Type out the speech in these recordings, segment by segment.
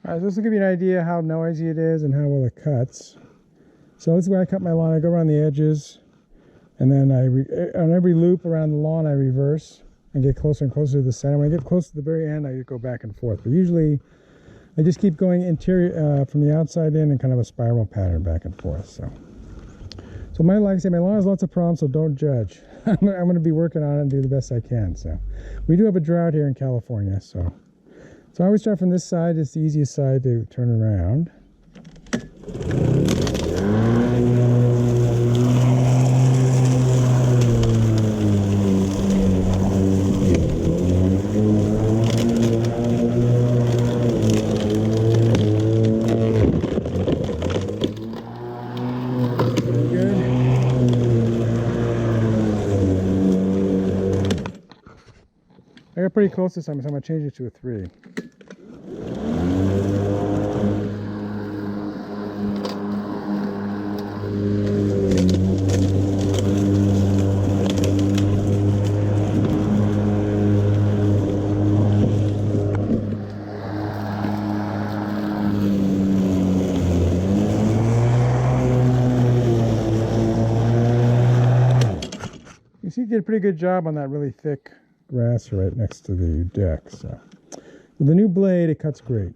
All right, so this will give you an idea how noisy it is and how well it cuts. So this is where I cut my lawn. I go around the edges, and then on every loop around the lawn I reverse and get closer and closer to the center. When I get close to the very end, I go back and forth. But usually I just keep going interior from the outside in and kind of a spiral pattern back and forth. So like I say, my lawn has lots of problems, so don't judge. I'm going to be working on it and do the best I can. So we do have a drought here in California, so I always start from this side. It's the easiest side to turn around. I got pretty close this time, so I'm going to change it to a 3. You see, you did a pretty good job on that really thick grass right next to the deck. So with the new blade, it cuts great.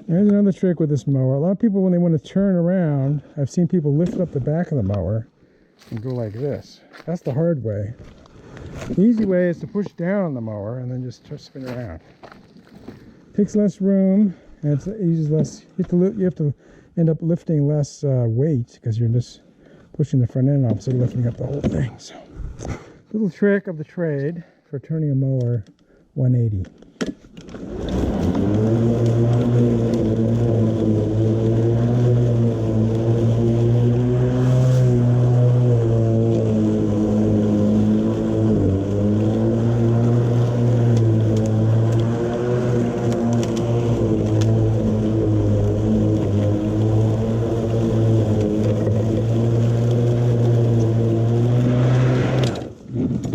There's another trick with this mower. A lot of people, when they want to turn around, I've seen people lift up the back of the mower and go like this. That's the hard way. The easy way is to push down on the mower and then just spin around. Takes less room, and it uses less. You have to end up lifting less weight because you're just pushing the front end off instead of lifting up the whole thing. So, little trick of the trade for turning a mower 180.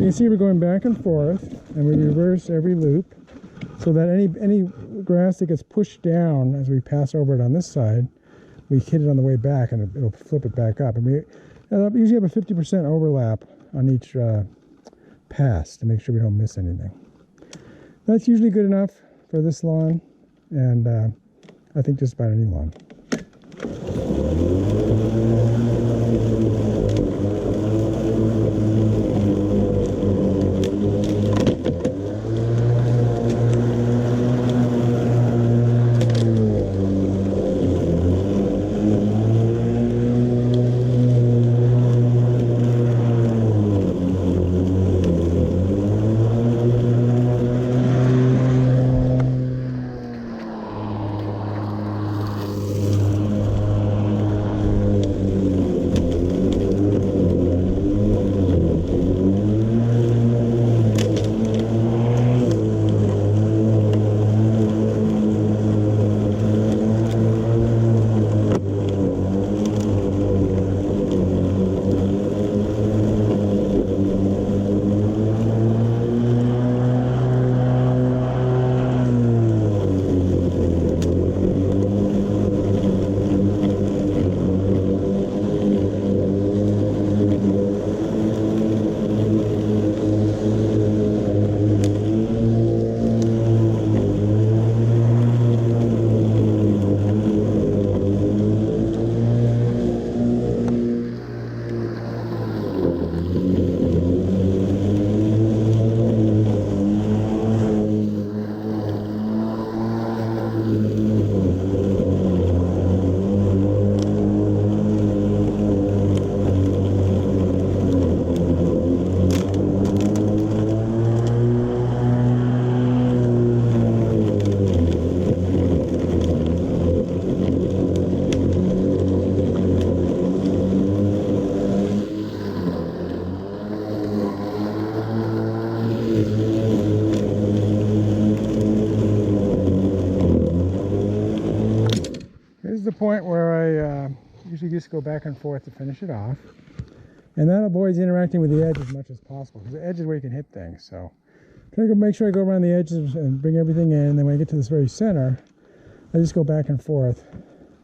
You see we're going back and forth, and we reverse every loop so that any grass that gets pushed down as we pass over it on this side, we hit it on the way back and it'll flip it back up. And we usually have a 50% overlap on each pass to make sure we don't miss anything. That's usually good enough for this lawn, and I think just about any lawn. point where I usually just go back and forth to finish it off. And that avoids interacting with the edge as much as possible, because the edge is where you can hit things. So try to make sure I go around the edges and bring everything in. And then when I get to this very center, I just go back and forth.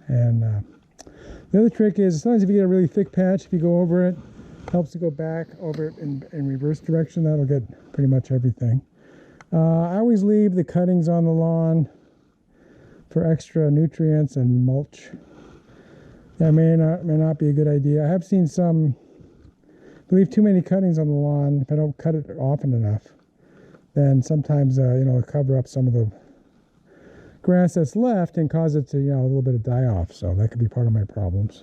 And the other trick is, sometimes if you get a really thick patch, if you go over it, helps to go back over it in reverse direction. That'll get pretty much everything. I always leave the cuttings on the lawn for extra nutrients and mulch. That may not be a good idea. I have seen some leave too many cuttings on the lawn. If I don't cut it often enough, then sometimes it'll cover up some of the grass that's left and cause it to a little bit of die off. So that could be part of my problems.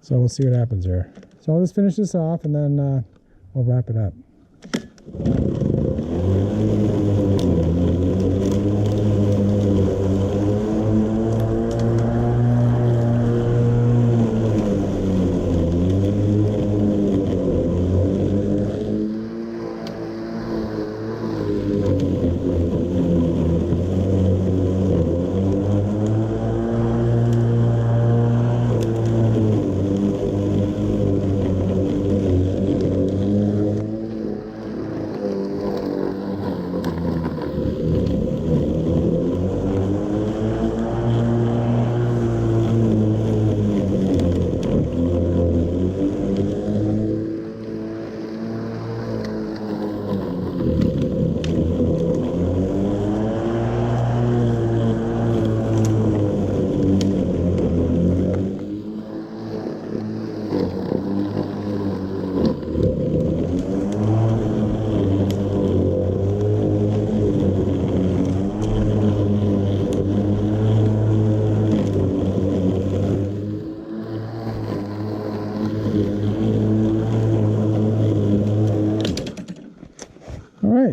So we'll see what happens here. So I'll just finish this off and then we'll wrap it up.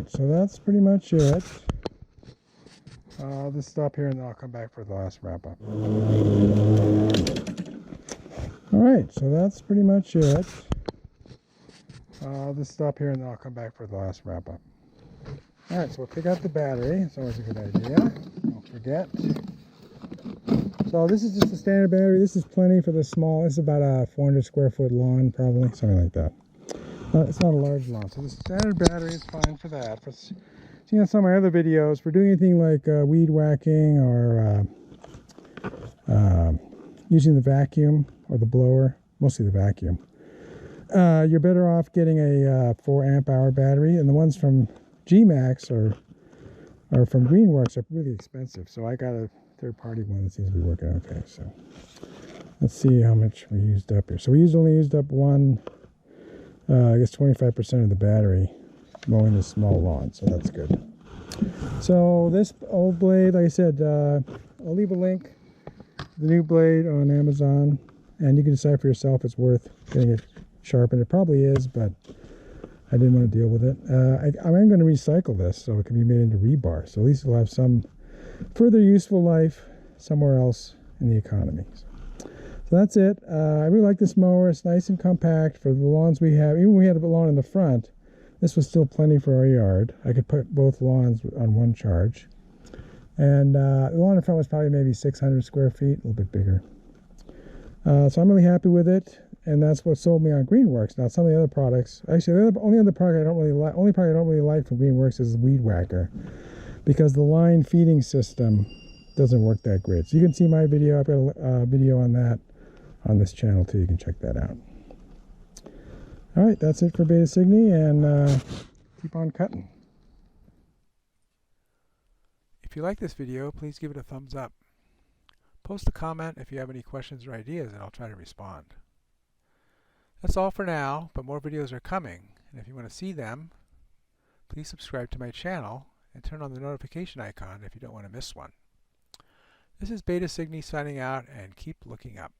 So that's pretty much it. I'll just stop here and then I'll come back for the last wrap up. Alright, so that's pretty much it. I'll just stop here and then I'll come back for the last wrap up. Alright, so we'll pick out the battery. It's always a good idea. Don't forget. So this is just a standard battery. This is plenty for the small. This is about a 400 square foot lawn, probably, something like that. It's not a large lawn, so the standard battery is fine for that. For seeing on some of my other videos, for doing anything like weed whacking or using the vacuum or the blower, mostly the vacuum, you're better off getting a 4 amp hour battery. And the ones from G-Max or from Greenworks are really expensive. So I got a third-party one that seems to be working okay. So let's see how much we used up here. So we only used up one. I guess 25% of the battery mowing this small lawn, so that's good. So this old blade, like I said, I'll leave a link to the new blade on Amazon, and you can decide for yourself if it's worth getting it sharpened. It probably is, but I didn't want to deal with it. I'm going to recycle this so it can be made into rebar, so at least it'll have some further useful life somewhere else in the economy. So that's it. I really like this mower. It's nice and compact for the lawns we have. Even when we had a lawn in the front, this was still plenty for our yard. I could put both lawns on one charge. And the lawn in front was probably maybe 600 square feet, a little bit bigger. So I'm really happy with it, and that's what sold me on Greenworks. Now some of the other products, actually the only product I don't really like from Greenworks is the Weed Whacker, because the line feeding system doesn't work that great. So you can see my video. I've got a video on that on this channel too. You can check that out. All right, that's it for Beta Cygni, and keep on cutting. If you like this video, please give it a thumbs up. Post a comment if you have any questions or ideas, and I'll try to respond. That's all for now, but more videos are coming, and if you want to see them, please subscribe to my channel and turn on the notification icon if you don't want to miss one. This is Beta Cygni signing out, and keep looking up.